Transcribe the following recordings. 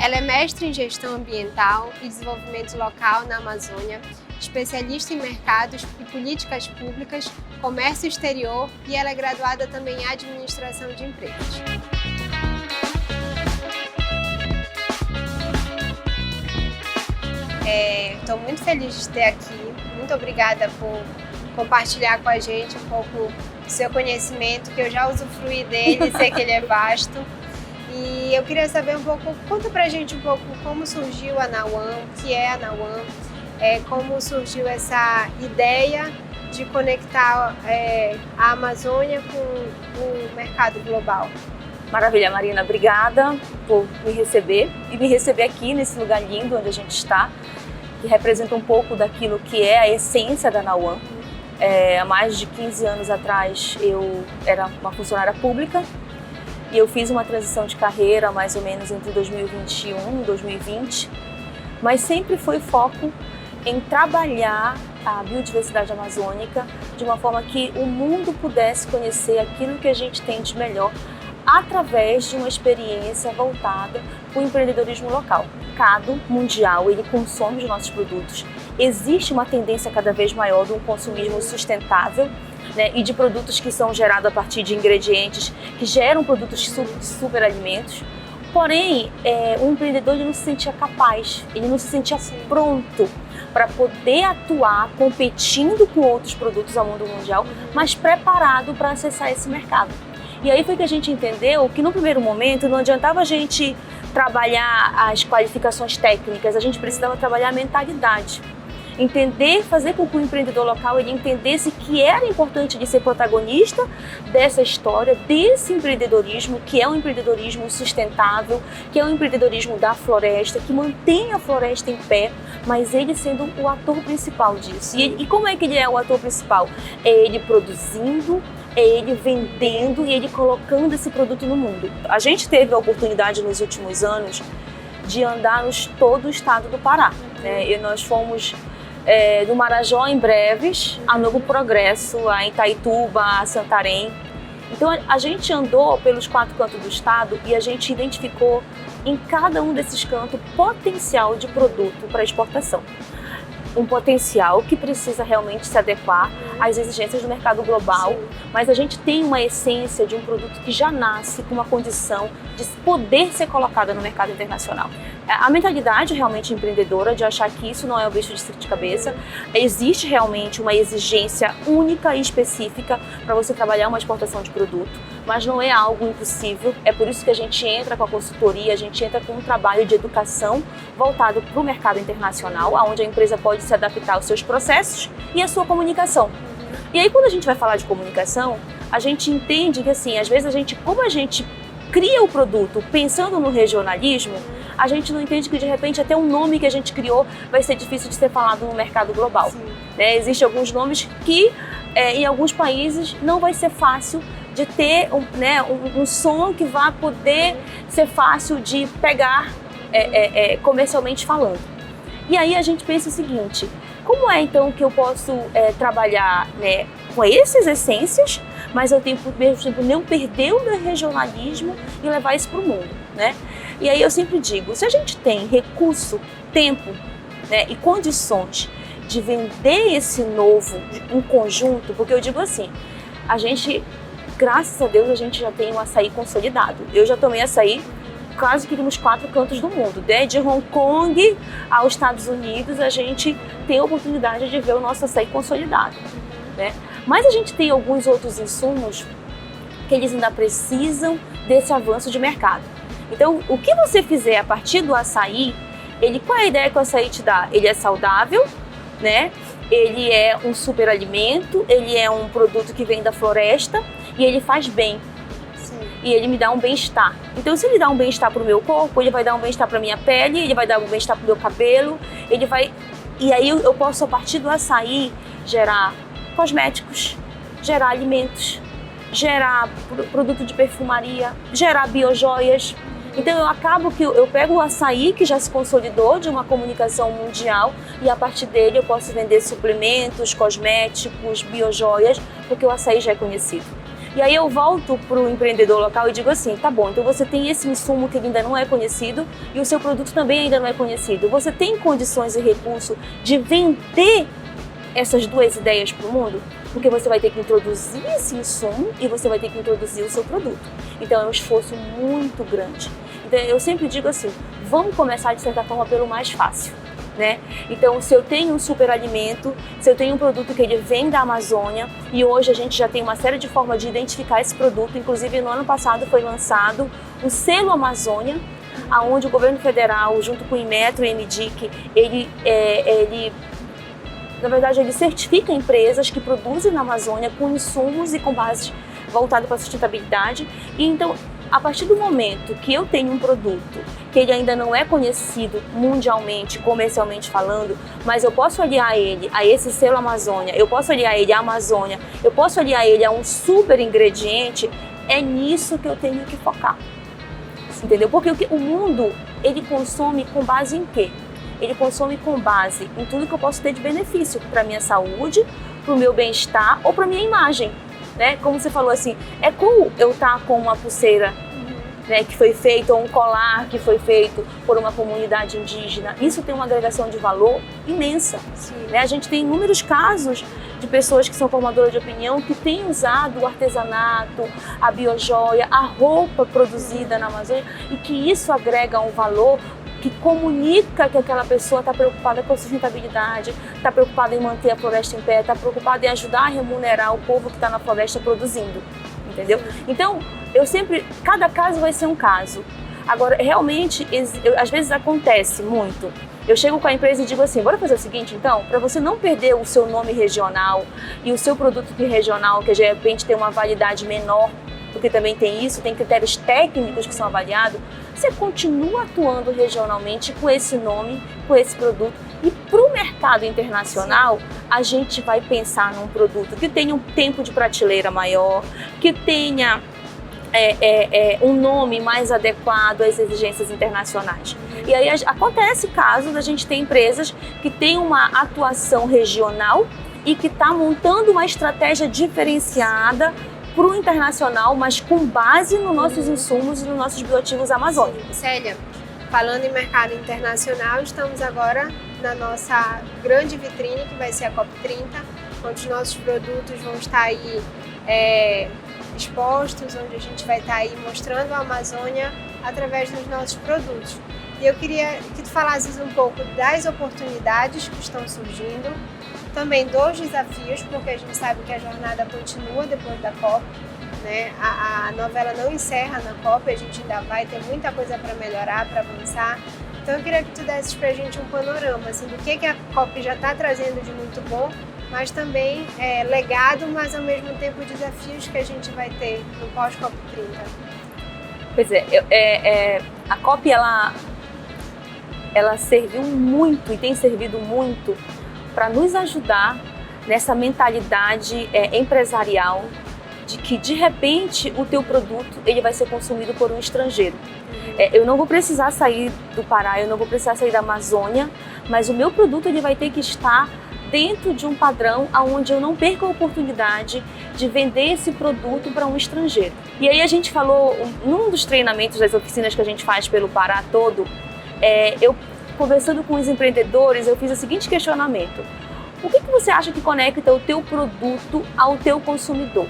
Ela é mestre em gestão ambiental e desenvolvimento local na Amazônia, especialista em mercados e políticas públicas, comércio exterior e ela é graduada também em administração de empresas. Estou muito feliz de ter aqui. Muito obrigada por compartilhar com a gente um pouco do seu conhecimento, que eu já usufruí dele, sei que ele é vasto. E eu queria saber um pouco, conta pra gente um pouco como surgiu a Nauam, o que é a Nauam, como surgiu essa ideia de conectar a Amazônia com o mercado global. Maravilha, Marina, obrigada por me receber e me receber aqui nesse lugar lindo onde a gente está, que representa um pouco daquilo que é a essência da Nauam. Há mais de 15 anos atrás eu era uma funcionária pública e eu fiz uma transição de carreira mais ou menos entre 2021 e 2020, mas sempre foi foco em trabalhar a biodiversidade amazônica de uma forma que o mundo pudesse conhecer aquilo que a gente tem de melhor através de uma experiência voltada para o empreendedorismo local. O mercado mundial, ele consome os nossos produtos. Existe uma tendência cada vez maior de um consumismo sustentável, né, e de produtos que são gerados a partir de ingredientes que geram produtos de superalimentos. Porém, o empreendedor ele não se sentia capaz, ele não se sentia pronto para poder atuar competindo com outros produtos ao mundo mundial, mas preparado para acessar esse mercado. E aí foi que a gente entendeu que no primeiro momento não adiantava a gente trabalhar as qualificações técnicas, a gente precisava trabalhar a mentalidade. Entender, fazer com que o empreendedor local ele entendesse que era importante de ser protagonista dessa história, desse empreendedorismo, que é um empreendedorismo sustentável, que é um empreendedorismo da floresta, que mantém a floresta em pé, mas ele sendo o ator principal disso. E como é que ele é o ator principal? É ele produzindo, é ele vendendo e ele colocando esse produto no mundo. A gente teve a oportunidade nos últimos anos de andar todo o estado do Pará, né? E nós fomos do Marajó em Breves, a Novo Progresso, a Itaituba, a Santarém. Então a gente andou pelos 4 cantos do estado e a gente identificou em cada um desses cantos potencial de produto para exportação. Um potencial que precisa realmente se adequar às exigências do mercado global, mas a gente tem uma essência de um produto que já nasce com uma condição de poder ser colocada no mercado internacional. A mentalidade realmente empreendedora de achar que isso não é o bicho de sete cabeças, existe realmente uma exigência única e específica para você trabalhar uma exportação de produto, mas não é algo impossível. É por isso que a gente entra com a consultoria, a gente entra com um trabalho de educação voltado para o mercado internacional, onde a empresa pode se adaptar aos seus processos e à sua comunicação. E aí quando a gente vai falar de comunicação, a gente entende que assim, às vezes como a gente cria o produto pensando no regionalismo, a gente não entende que de repente até um nome que a gente criou vai ser difícil de ser falado no mercado global. Né? Existem alguns nomes que em alguns países não vai ser fácil de ter um som que vá poder ser fácil de pegar comercialmente falando. E aí a gente pensa o seguinte, como é então que eu posso trabalhar com essas essências, mas ao mesmo tempo não perder o meu regionalismo e levar isso para o mundo, né? E aí eu sempre digo, se a gente tem recurso, tempo, né, e condições de vender esse novo em conjunto, porque eu digo assim, a gente, graças a Deus, a gente já tem um açaí consolidado. Eu já tomei açaí quase que nos 4 cantos do mundo, de Hong Kong aos Estados Unidos, a gente tem a oportunidade de ver o nosso açaí consolidado, né? Mas a gente tem alguns outros insumos que eles ainda precisam desse avanço de mercado. Então, o que você fizer a partir do açaí, qual é a ideia que o açaí te dá? Ele é saudável, né? Ele é um superalimento, ele é um produto que vem da floresta e ele faz bem. E ele me dá um bem-estar. Então, se ele dá um bem-estar para o meu corpo, ele vai dar um bem-estar para a minha pele, ele vai dar um bem-estar para o meu cabelo, E aí eu posso, a partir do açaí, gerar cosméticos, gerar alimentos, gerar produto de perfumaria, gerar biojoias. Então eu acabo que eu pego o açaí que já se consolidou de uma comunicação mundial e a partir dele eu posso vender suplementos, cosméticos, biojoias, porque o açaí já é conhecido. E aí eu volto para o empreendedor local e digo assim, tá bom, então você tem esse insumo que ainda não é conhecido e o seu produto também ainda não é conhecido. Você tem condições e recurso de vender essas duas ideias para o mundo? Porque você vai ter que introduzir esse insumo e você vai ter que introduzir o seu produto. Então é um esforço muito grande. Então eu sempre digo assim, vamos começar de certa forma pelo mais fácil, né? Então se eu tenho um superalimento, se eu tenho um produto que ele vem da Amazônia e hoje a gente já tem uma série de formas de identificar esse produto, inclusive no ano passado foi lançado o selo Amazônia, aonde o governo federal, junto com o Inmetro e o MDIC, na verdade, ele certifica empresas que produzem na Amazônia com insumos e com bases voltadas para a sustentabilidade. E então, a partir do momento que eu tenho um produto que ele ainda não é conhecido mundialmente, comercialmente falando, mas eu posso aliar ele a esse selo Amazônia, eu posso aliar ele à Amazônia, eu posso aliar ele a um super ingrediente, é nisso que eu tenho que focar. Entendeu? Porque o mundo, ele consome com base em quê? Ele consome com base em tudo que eu posso ter de benefício para a minha saúde, para o meu bem-estar ou para a minha imagem, né? Como você falou assim, é cool eu estar com uma pulseira, né, que foi feito, ou um colar que foi feito por uma comunidade indígena. Isso tem uma agregação de valor imensa. Né? A gente tem inúmeros casos de pessoas que são formadoras de opinião que têm usado o artesanato, a biojoia, a roupa produzida na Amazônia e que isso agrega um valor que comunica que aquela pessoa está preocupada com a sustentabilidade, está preocupada em manter a floresta em pé, está preocupada em ajudar a remunerar o povo que está na floresta produzindo, entendeu? Então, cada caso vai ser um caso. Agora, realmente, às vezes acontece muito. Eu chego com a empresa e digo assim, bora fazer o seguinte então, para você não perder o seu nome regional e o seu produto regional, que de repente tem uma validade menor, porque também tem isso, tem critérios técnicos que são avaliados, você continua atuando regionalmente com esse nome, com esse produto. E para o mercado internacional, a gente vai pensar num produto que tenha um tempo de prateleira maior, que tenha um nome mais adequado às exigências internacionais. E aí acontece casos da gente ter empresas que têm uma atuação regional e que está montando uma estratégia diferenciada para o internacional, mas com base nos nossos insumos e nos nossos bioativos amazônicos. Célia, falando em mercado internacional, estamos agora na nossa grande vitrine, que vai ser a COP30, onde os nossos produtos vão estar aí expostos, onde a gente vai estar aí mostrando a Amazônia através dos nossos produtos. E eu queria que tu falasses um pouco das oportunidades que estão surgindo, também dos desafios, porque a gente sabe que a jornada continua depois da COP, né? A novela não encerra na COP, a gente ainda vai ter muita coisa para melhorar, para avançar. Então eu queria que tu desses para a gente um panorama assim, do que a COP já está trazendo de muito bom, mas também legado, mas ao mesmo tempo desafios que a gente vai ter no pós-COP 30. Pois a COP ela serviu muito e tem servido muito para nos ajudar nessa mentalidade empresarial de que de repente o teu produto ele vai ser consumido por um estrangeiro. Eu não vou precisar sair do Pará, eu não vou precisar sair da Amazônia, mas o meu produto ele vai ter que estar dentro de um padrão onde eu não perca a oportunidade de vender esse produto para um estrangeiro. E aí a gente falou, num dos treinamentos das oficinas que a gente faz pelo Pará todo, eu conversando com os empreendedores, eu fiz o seguinte questionamento: o que você acha que conecta o teu produto ao teu consumidor?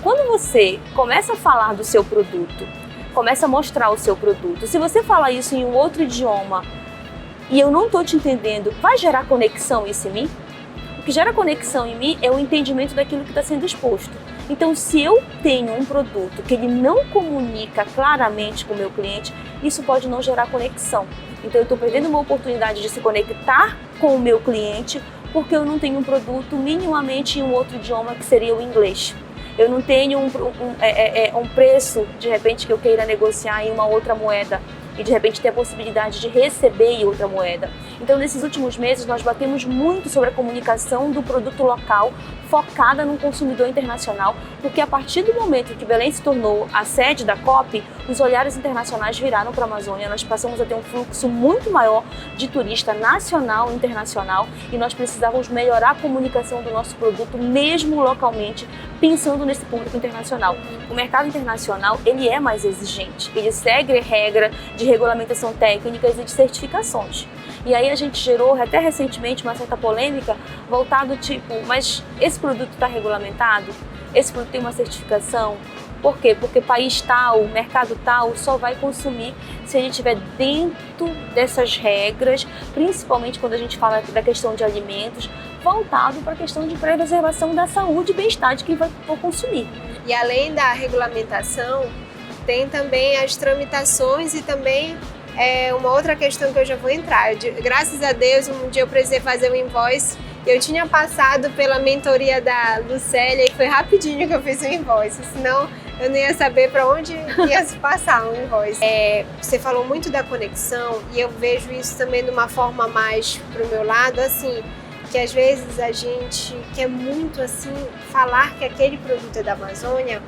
Quando você começa a falar do seu produto, começa a mostrar o seu produto, se você falar isso em um outro idioma e eu não estou te entendendo, vai gerar conexão isso em mim? O que gera conexão em mim é o entendimento daquilo que está sendo exposto. Então, se eu tenho um produto que ele não comunica claramente com o meu cliente, isso pode não gerar conexão. Então, eu estou perdendo uma oportunidade de se conectar com o meu cliente porque eu não tenho um produto minimamente em um outro idioma que seria o inglês. Eu não tenho um preço, de repente, que eu queira negociar em uma outra moeda e, de repente, ter a possibilidade de receber em outra moeda. Então, nesses últimos meses, nós batemos muito sobre a comunicação do produto local focada no consumidor internacional, porque a partir do momento que Belém se tornou a sede da COP, os olhares internacionais viraram para a Amazônia, nós passamos a ter um fluxo muito maior de turista nacional e internacional, e nós precisávamos melhorar a comunicação do nosso produto, mesmo localmente, pensando nesse público internacional. O mercado internacional, ele é mais exigente, ele segue regra de regulamentação técnicas e de certificações. E aí a gente gerou até recentemente uma certa polêmica voltado tipo, mas esse produto está regulamentado? Esse produto tem uma certificação? Por quê? Porque país tal, mercado tal só vai consumir se ele estiver dentro dessas regras, principalmente quando a gente fala da questão de alimentos, voltado para a questão de preservação da saúde e bem-estar de quem vai consumir. E além da regulamentação, tem também as tramitações e também uma outra questão que eu já vou entrar. Graças a Deus, um dia eu precisei fazer um invoice. Eu tinha passado pela mentoria da Lucélia e foi rapidinho que eu fiz o invoice, senão eu não ia saber para onde ia se passar um invoice. Você falou muito da conexão e eu vejo isso também de uma forma mais pro meu lado, assim, que às vezes a gente quer muito assim falar que aquele produto é da Amazônia,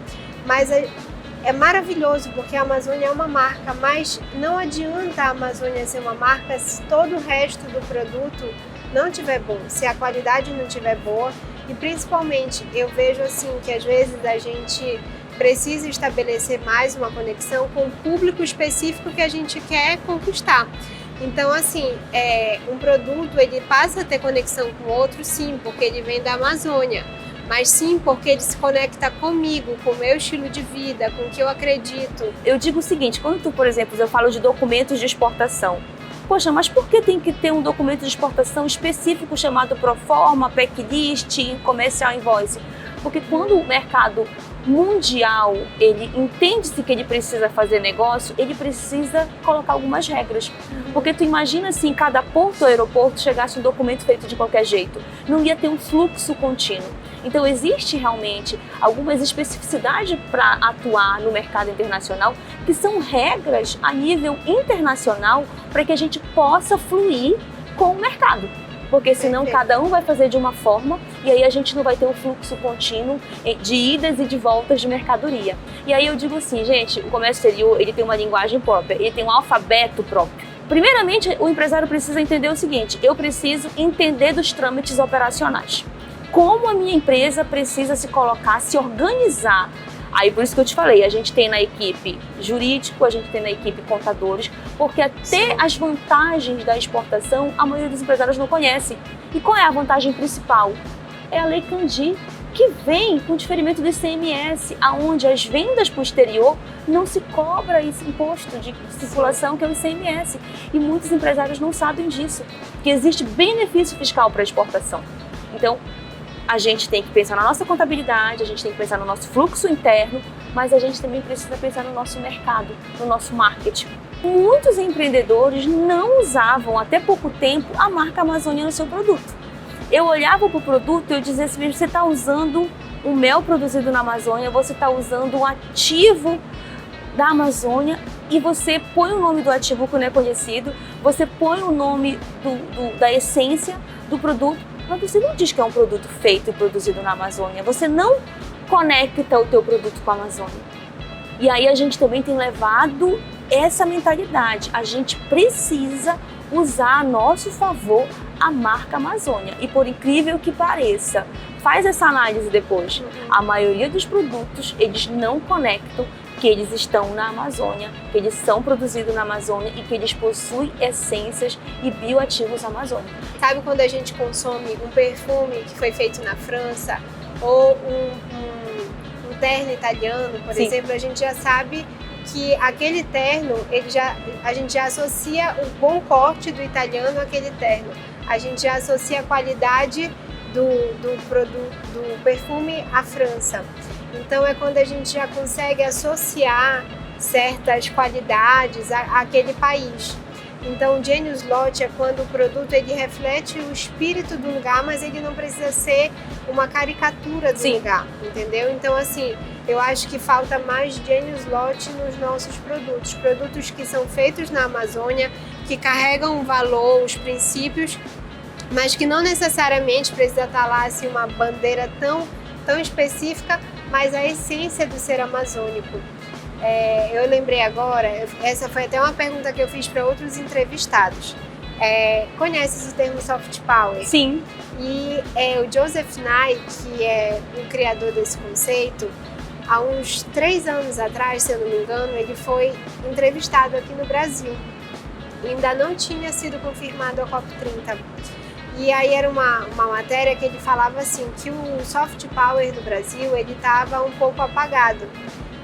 mas é maravilhoso porque a Amazônia é uma marca, mas não adianta a Amazônia ser uma marca se todo o resto do produto não tiver bom, se a qualidade não tiver boa. E principalmente eu vejo assim que às vezes a gente precisa estabelecer mais uma conexão com o público específico que a gente quer conquistar. Então assim, um produto ele passa a ter conexão com o outro, sim, porque ele vem da Amazônia, mas sim porque ele se conecta comigo, com o meu estilo de vida, com o que eu acredito. Eu digo o seguinte, quando tu, por exemplo, eu falo de documentos de exportação, poxa, mas por que tem que ter um documento de exportação específico chamado Proforma, Packlist, Comercial Invoice? Porque quando o mercado mundial, ele entende-se que ele precisa fazer negócio, ele precisa colocar algumas regras. Porque tu imagina se em cada porto ou aeroporto chegasse um documento feito de qualquer jeito, não ia ter um fluxo contínuo. Então existe realmente algumas especificidades para atuar no mercado internacional, que são regras a nível internacional para que a gente possa fluir com o mercado. Porque senão cada um vai fazer de uma forma e aí a gente não vai ter um fluxo contínuo de idas e de voltas de mercadoria. E aí eu digo assim, gente, o comércio exterior ele tem uma linguagem própria, ele tem um alfabeto próprio. Primeiramente, o empresário precisa entender o seguinte, eu preciso entender dos trâmites operacionais. Como a minha empresa precisa se colocar, se organizar. Aí por isso que eu te falei, a gente tem na equipe jurídico, a gente tem na equipe contadores, porque até as vantagens da exportação a maioria dos empresários não conhece. E qual é a vantagem principal? É a Lei Candir, que vem com o diferimento do ICMS, aonde as vendas para o exterior não se cobra esse imposto de circulação que é o ICMS. E muitos empresários não sabem disso, que existe benefício fiscal para a exportação. Então, a gente tem que pensar na nossa contabilidade, a gente tem que pensar no nosso fluxo interno, mas a gente também precisa pensar no nosso mercado, no nosso marketing. Muitos empreendedores não usavam até pouco tempo a marca Amazônia no seu produto. Eu olhava para o produto e eu dizia assim, você está usando o mel produzido na Amazônia, você está usando um ativo da Amazônia e você põe o nome do ativo que não é conhecido, você põe o nome da essência do produto, mas você não diz que é um produto feito e produzido na Amazônia, você não conecta o teu produto com a Amazônia. E aí a gente também tem levado essa mentalidade, a gente precisa usar a nosso favor a marca Amazônia. E por incrível que pareça, faz essa análise depois, a maioria dos produtos eles não conectam que eles estão na Amazônia, que eles são produzidos na Amazônia e que eles possuem essências e bioativos amazônicos. Sabe quando a gente consome um perfume que foi feito na França ou um terno italiano, por exemplo, a gente já sabe que aquele terno, a gente já associa o bom corte do italiano àquele terno. A gente já associa a qualidade do perfume à França. Então é quando a gente já consegue associar certas qualidades àquele país. Então o Genius Lot é quando o produto ele reflete o espírito do lugar, mas ele não precisa ser uma caricatura do lugar, entendeu? Então assim, eu acho que falta mais Genius Lot nos nossos produtos. Produtos que são feitos na Amazônia, que carregam o valor, os princípios mas que não necessariamente precisa estar lá assim, uma bandeira tão específica, mas a essência do ser amazônico. Eu lembrei agora, essa foi até uma pergunta que eu fiz para outros entrevistados. Conheces o termo soft power? Sim. E o Joseph Nye, que é o criador desse conceito, há uns 3 anos atrás, se eu não me engano, ele foi entrevistado aqui no Brasil. Ainda não tinha sido confirmado a COP30. E aí era uma matéria que ele falava assim, que o soft power do Brasil, ele estava um pouco apagado.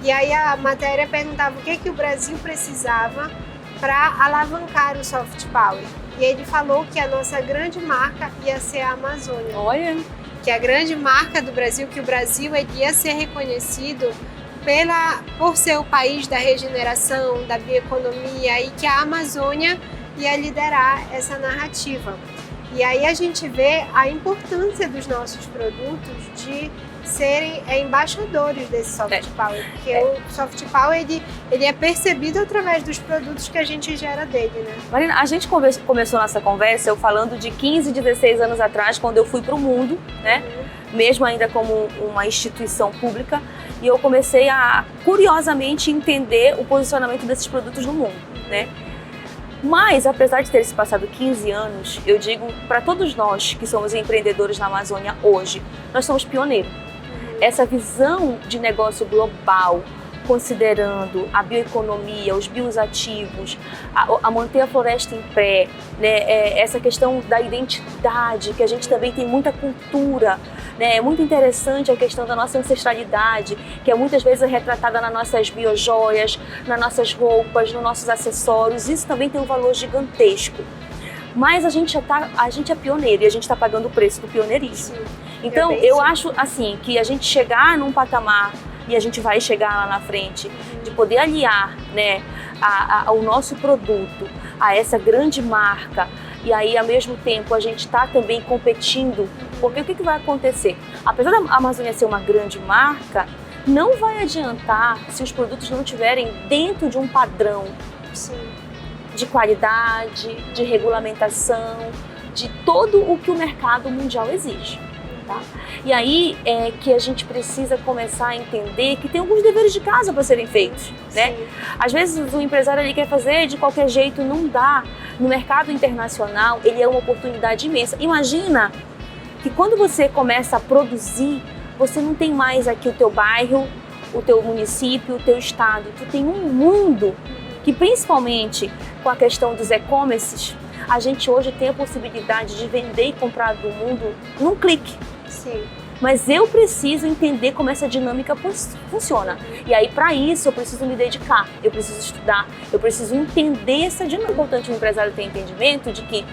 E aí a matéria perguntava o que o Brasil precisava para alavancar o soft power. E ele falou que a nossa grande marca ia ser a Amazônia. Olha! Que a grande marca do Brasil, que o Brasil ia ser reconhecido por ser o país da regeneração, da bioeconomia, e que a Amazônia ia liderar essa narrativa. E aí a gente vê a importância dos nossos produtos de serem embaixadores desse soft power, porque o soft power ele é percebido através dos produtos que a gente gera dele, né? Marina, a gente começou nossa conversa eu falando de 15, 16 anos atrás, quando eu fui para o mundo, né? Mesmo ainda como uma instituição pública, e eu comecei a, curiosamente, entender o posicionamento desses produtos no mundo, né? Mas, apesar de ter se passado 15 anos, eu digo para todos nós que somos empreendedores na Amazônia hoje, nós somos pioneiros. Essa visão de negócio global, considerando a bioeconomia, os bioativos, a manter a floresta em pé, né? Essa questão da identidade, que a gente também tem muita cultura, né? É muito interessante a questão da nossa ancestralidade, que é muitas vezes retratada nas nossas biojoias, nas nossas roupas, nos nossos acessórios. Isso também tem um valor gigantesco. Mas a gente é pioneiro e a gente está pagando o preço do pioneirismo. Então, eu acho assim que a gente chegar num patamar, e a gente vai chegar lá na frente, de poder aliar, né, ao nosso produto, a essa grande marca, e aí ao mesmo tempo a gente está também competindo, porque o que vai acontecer? Apesar da Amazônia ser uma grande marca, não vai adiantar se os produtos não estiverem dentro de um padrão de qualidade, de regulamentação, de todo o que o mercado mundial exige. Tá? E aí é que a gente precisa começar a entender que tem alguns deveres de casa para serem feitos, né? Às vezes o empresário ele quer fazer de qualquer jeito, não dá. No mercado internacional, ele é uma oportunidade imensa. Imagina que quando você começa a produzir, você não tem mais aqui o teu bairro, o teu município, o teu estado. Tu tem um mundo que, principalmente com a questão dos e-commerces, a gente hoje tem a possibilidade de vender e comprar do mundo num clique. Sim. Mas eu preciso entender como essa dinâmica funciona. E aí, para isso, eu preciso me dedicar, eu preciso estudar, eu preciso entender essa dinâmica. É importante o empresário ter entendimento de que,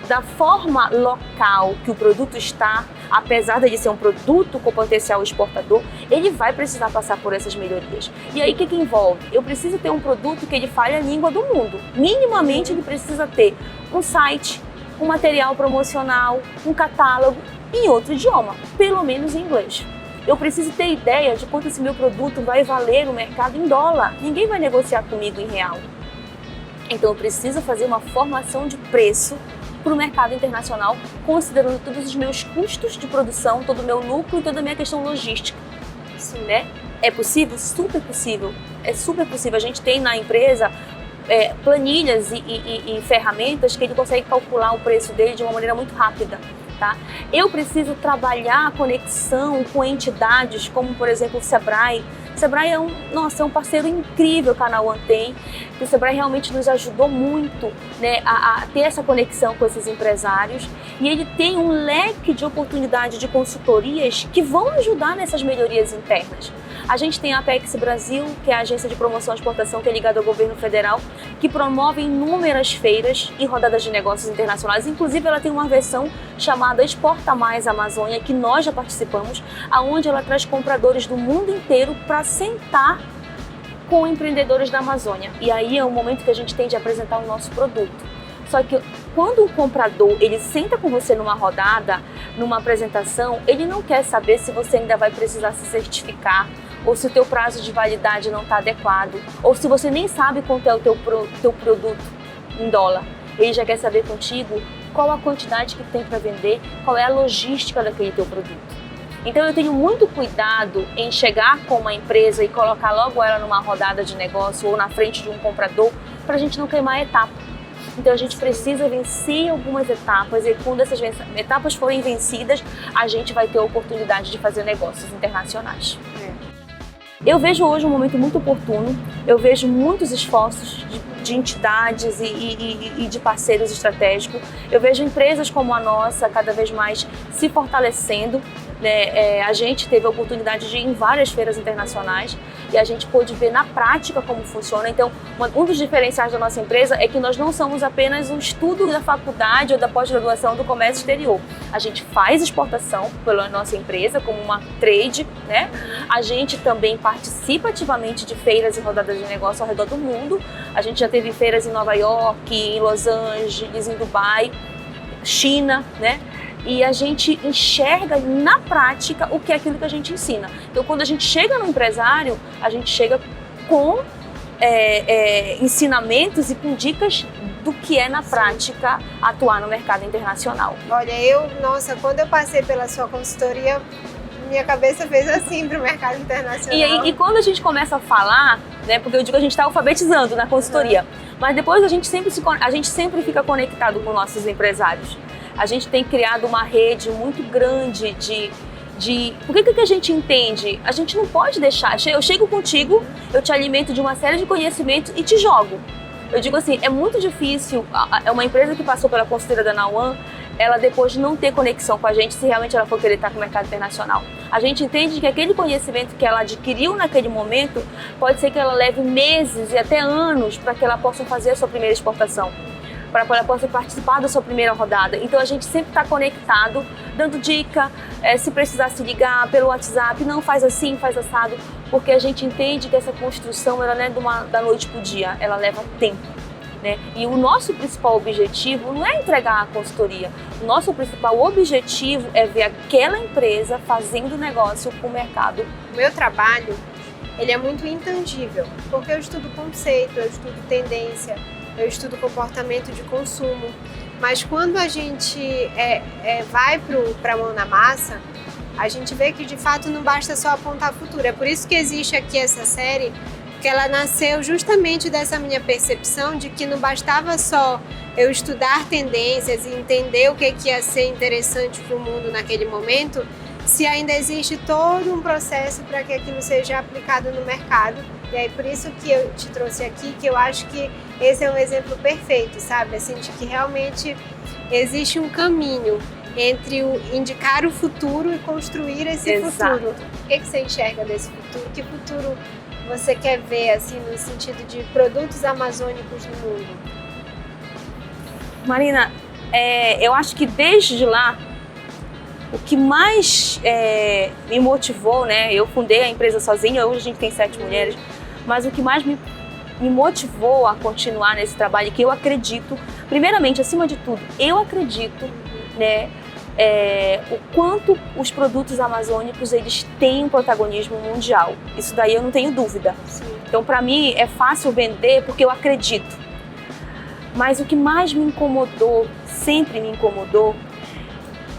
da forma local que o produto está, apesar de ser um produto com potencial exportador, ele vai precisar passar por essas melhorias. E aí, o que envolve? Eu preciso ter um produto que ele fale a língua do mundo. Minimamente, ele precisa ter um site, um material promocional, um catálogo em outro idioma, pelo menos em inglês. Eu preciso ter ideia de quanto esse meu produto vai valer no mercado em dólar. Ninguém vai negociar comigo em real. Então eu preciso fazer uma formação de preço para o mercado internacional, considerando todos os meus custos de produção, todo o meu lucro e toda a minha questão logística. Sim, né? É possível? Super possível. É super possível. A gente tem na empresa planilhas e ferramentas que ele consegue calcular o preço dele de uma maneira muito rápida. Tá? Eu preciso trabalhar a conexão com entidades como, por exemplo, o Sebrae. O Sebrae é um parceiro incrível que a Nauan tem. O Sebrae realmente nos ajudou muito, né, a ter essa conexão com esses empresários. E ele tem um leque de oportunidade de consultorias que vão ajudar nessas melhorias internas. A gente tem a Apex Brasil, que é a agência de promoção e exportação que é ligada ao governo federal, que promove inúmeras feiras e rodadas de negócios internacionais. Inclusive, ela tem uma versão chamada Exporta Mais Amazônia, que nós já participamos, aonde ela traz compradores do mundo inteiro para sentar com empreendedores da Amazônia. E aí é o momento que a gente tem de apresentar o nosso produto. Só que quando o comprador ele senta com você numa rodada, numa apresentação, ele não quer saber se você ainda vai precisar se certificar, ou se o teu prazo de validade não está adequado, ou se você nem sabe quanto é o teu produto em dólar. Ele já quer saber contigo qual a quantidade que tem para vender, qual é a logística daquele teu produto. Então eu tenho muito cuidado em chegar com uma empresa e colocar logo ela numa rodada de negócio ou na frente de um comprador para a gente não queimar a etapa. Então a gente precisa vencer algumas etapas e quando essas etapas forem vencidas, a gente vai ter a oportunidade de fazer negócios internacionais. Eu vejo hoje um momento muito oportuno, eu vejo muitos esforços de entidades e de parceiros estratégicos. Eu vejo empresas como a nossa cada vez mais se fortalecendo. A gente teve a oportunidade de ir em várias feiras internacionais e a gente pôde ver na prática como funciona. Então, um dos diferenciais da nossa empresa é que nós não somos apenas um estudo da faculdade ou da pós-graduação do comércio exterior. A gente faz exportação pela nossa empresa como uma trade, né? A gente também participa ativamente de feiras e rodadas de negócio ao redor do mundo. A gente já teve feiras em Nova York, em Los Angeles, em Dubai, China, né? E a gente enxerga na prática o que é aquilo que a gente ensina. Então, quando a gente chega no empresário, a gente chega com ensinamentos e com dicas do que é na prática atuar no mercado internacional. Olha, quando eu passei pela sua consultoria, minha cabeça fez assim para o mercado internacional. E quando a gente começa a falar, né, porque eu digo que a gente está alfabetizando na consultoria, mas depois a gente sempre fica conectado com nossos empresários. A gente tem criado uma rede muito grande Por que a gente entende? A gente não pode deixar. Eu chego contigo, eu te alimento de uma série de conhecimentos e te jogo. Eu digo assim, é muito difícil, é uma empresa que passou pela consultoria da Nauan, ela depois não ter conexão com a gente se realmente ela for querer estar com o mercado internacional. A gente entende que aquele conhecimento que ela adquiriu naquele momento, pode ser que ela leve meses e até anos para que ela possa fazer a sua primeira exportação, para que ela possa participar da sua primeira rodada. Então a gente sempre está conectado, dando dica, se precisar se ligar pelo WhatsApp, não faz assim, faz assado, porque a gente entende que essa construção ela não é da noite para o dia, ela leva tempo. Né? E o nosso principal objetivo não é entregar a consultoria, o nosso principal objetivo é ver aquela empresa fazendo negócio com o mercado. O meu trabalho, ele é muito intangível, porque eu estudo conceito, eu estudo tendência, eu estudo comportamento de consumo, mas quando a gente vai para a mão na massa, a gente vê que de fato não basta só apontar futuro. É por isso que existe aqui essa série, que ela nasceu justamente dessa minha percepção de que não bastava só eu estudar tendências e entender o que ia ser interessante para o mundo naquele momento, se ainda existe todo um processo para que aquilo seja aplicado no mercado. E aí por isso que eu te trouxe aqui, que eu acho que esse é um exemplo perfeito, sabe? Assim, de que realmente existe um caminho entre indicar o futuro e construir esse Exato. futuro. O que você enxerga desse futuro? Que futuro você quer ver, assim, no sentido de produtos amazônicos no mundo? Marina, eu acho que desde lá, o que mais me motivou, né? Eu fundei a empresa sozinha, hoje a gente tem 7 mulheres, mas o que mais me motivou a continuar nesse trabalho, que eu acredito, primeiramente, acima de tudo, eu acredito, né, o quanto os produtos amazônicos eles têm um protagonismo mundial. Isso daí eu não tenho dúvida. Sim. Então, para mim, é fácil vender porque eu acredito. Mas o que mais me incomodou, sempre me incomodou,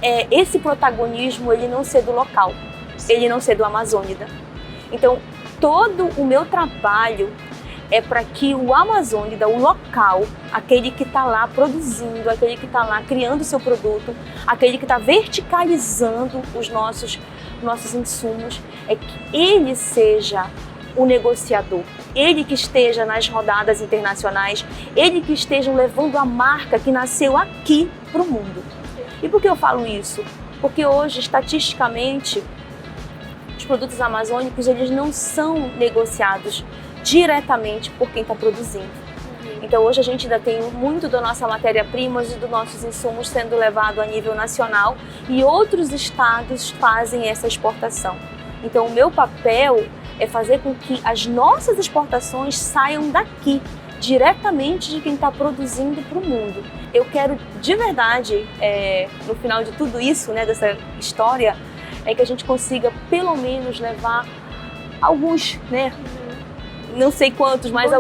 é esse protagonismo ele não ser do local, ele não ser do Amazônida. Então, todo o meu trabalho é para que o Amazônida, o local, aquele que está lá produzindo, aquele que está lá criando o seu produto, aquele que está verticalizando os nossos insumos, é que ele seja o negociador, ele que esteja nas rodadas internacionais, ele que esteja levando a marca que nasceu aqui para o mundo. E por que eu falo isso? Porque hoje, estatisticamente, os produtos amazônicos eles não são negociados diretamente por quem está produzindo. Então hoje a gente ainda tem muito da nossa matéria-prima e dos nossos insumos sendo levado a nível nacional e outros estados fazem essa exportação. Então o meu papel é fazer com que as nossas exportações saiam daqui, diretamente de quem está produzindo para o mundo. Eu quero de verdade, no final de tudo isso, né, dessa história, é que a gente consiga pelo menos levar alguns, né, não sei quantos, mas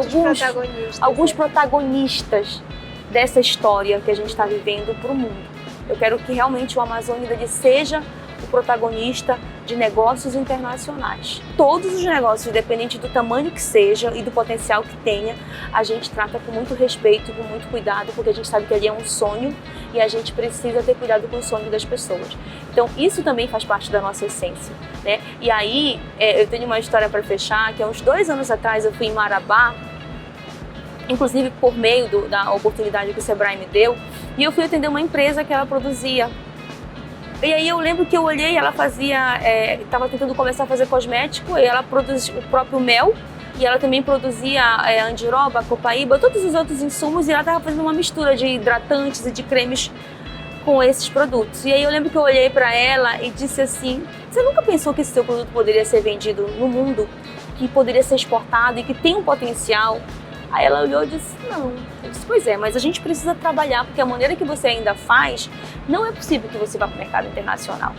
alguns protagonistas dessa história que a gente está vivendo para o mundo. Eu quero que realmente o Amazônia ele seja o protagonista de negócios internacionais. Todos os negócios, independente do tamanho que seja e do potencial que tenha, a gente trata com muito respeito, com muito cuidado, porque a gente sabe que ali é um sonho e a gente precisa ter cuidado com o sonho das pessoas. Então isso também faz parte da nossa essência, né? E aí eu tenho uma história para fechar, que há uns 2 anos atrás eu fui em Marabá, inclusive por meio da oportunidade que o Sebrae me deu, e eu fui atender uma empresa que ela produzia. E aí eu lembro que eu olhei, ela estava tentando começar a fazer cosmético, e ela produzia o próprio mel, e ela também produzia andiroba, copaíba, todos os outros insumos, e ela estava fazendo uma mistura de hidratantes e de cremes com esses produtos. E aí eu lembro que eu olhei para ela e disse assim, você nunca pensou que esse seu produto poderia ser vendido no mundo, que poderia ser exportado e que tem um potencial? Aí ela olhou e disse, não. Eu disse, pois é, mas a gente precisa trabalhar, porque a maneira que você ainda faz, não é possível que você vá para o mercado internacional.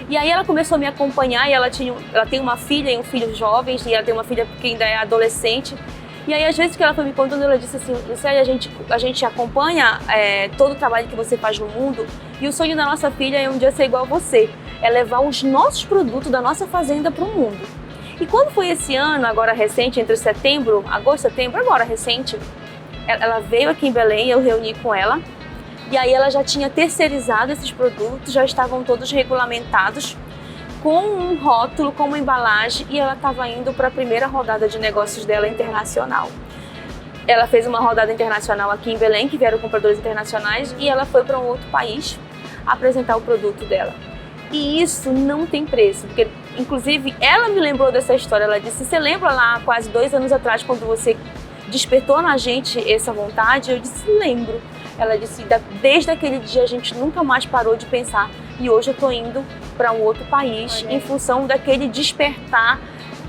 E aí ela começou a me acompanhar, e ela tem uma filha e um filho jovens, e ela tem uma filha que ainda é adolescente. E aí, às vezes que ela foi me contando, ela disse assim, Lucélia, a gente acompanha todo o trabalho que você faz no mundo, e o sonho da nossa filha é um dia ser igual a você, é levar os nossos produtos da nossa fazenda para o mundo. E quando foi esse ano, agora recente, entre agosto, setembro, agora recente, ela veio aqui em Belém, eu reuni com ela, e aí ela já tinha terceirizado esses produtos, já estavam todos regulamentados, com um rótulo, com uma embalagem, e ela estava indo para a primeira rodada de negócios dela internacional. Ela fez uma rodada internacional aqui em Belém, que vieram compradores internacionais, e ela foi para um outro país apresentar o produto dela. E isso não tem preço, porque inclusive ela me lembrou dessa história, ela disse, você lembra lá quase 2 anos atrás quando você despertou na gente essa vontade? Eu disse, lembro. Ela disse, desde aquele dia a gente nunca mais parou de pensar, e hoje eu estou indo para um outro país em função daquele despertar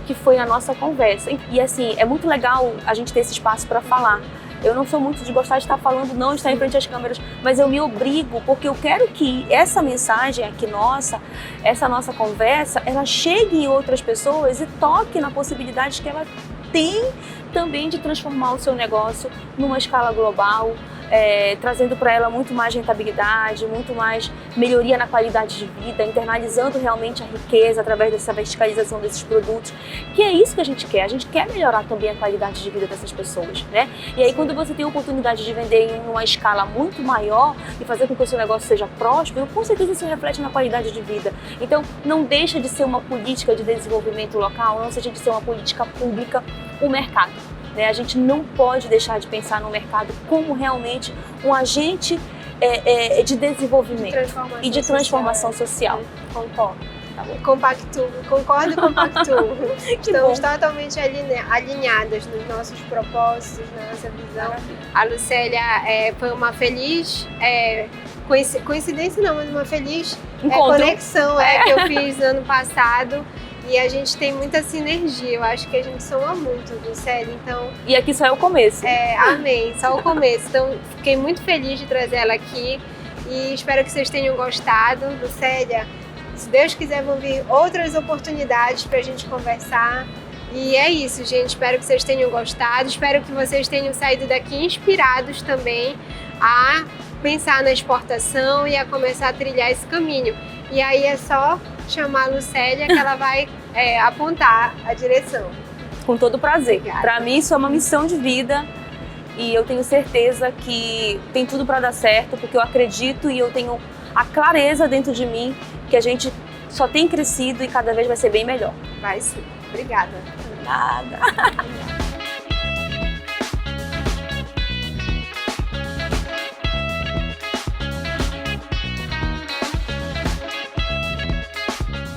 que foi a nossa conversa. E assim, é muito legal a gente ter esse espaço para falar. Eu não sou muito de gostar de estar falando, não, de estar em frente às câmeras, mas eu me obrigo, porque eu quero que essa mensagem aqui nossa, essa nossa conversa, ela chegue em outras pessoas e toque na possibilidade que ela tem também de transformar o seu negócio numa escala global, trazendo para ela muito mais rentabilidade, muito mais melhoria na qualidade de vida, internalizando realmente a riqueza através dessa verticalização desses produtos, que é isso que a gente quer melhorar também a qualidade de vida dessas pessoas, né? E aí quando você tem a oportunidade de vender em uma escala muito maior e fazer com que o seu negócio seja próspero, com certeza isso reflete na qualidade de vida. Então não deixa de ser uma política de desenvolvimento local, não deixa de ser uma política pública o mercado. A gente não pode deixar de pensar no mercado como realmente um agente de desenvolvimento e de transformação social. Concordo. Tá bom. Concordo e compactuo. Estamos totalmente alinhadas nos nossos propósitos, na nossa visão. A Lucélia foi uma feliz coincidência, não, mas uma feliz conexão que eu fiz no ano passado. E a gente tem muita sinergia, eu acho que a gente soma muito, Lucélia, então... E aqui só é o começo. Amém, só o começo. Então, fiquei muito feliz de trazer ela aqui e espero que vocês tenham gostado. Lucélia, se Deus quiser, vão vir outras oportunidades pra gente conversar. E é isso, gente, espero que vocês tenham gostado, espero que vocês tenham saído daqui inspirados também a pensar na exportação e a começar a trilhar esse caminho. E aí é só chamar a Lucélia que ela vai apontar a direção. Com todo prazer. Para mim isso é uma missão de vida e eu tenho certeza que tem tudo para dar certo, porque eu acredito e eu tenho a clareza dentro de mim que a gente só tem crescido e cada vez vai ser bem melhor. Vai sim. Obrigada. Nada.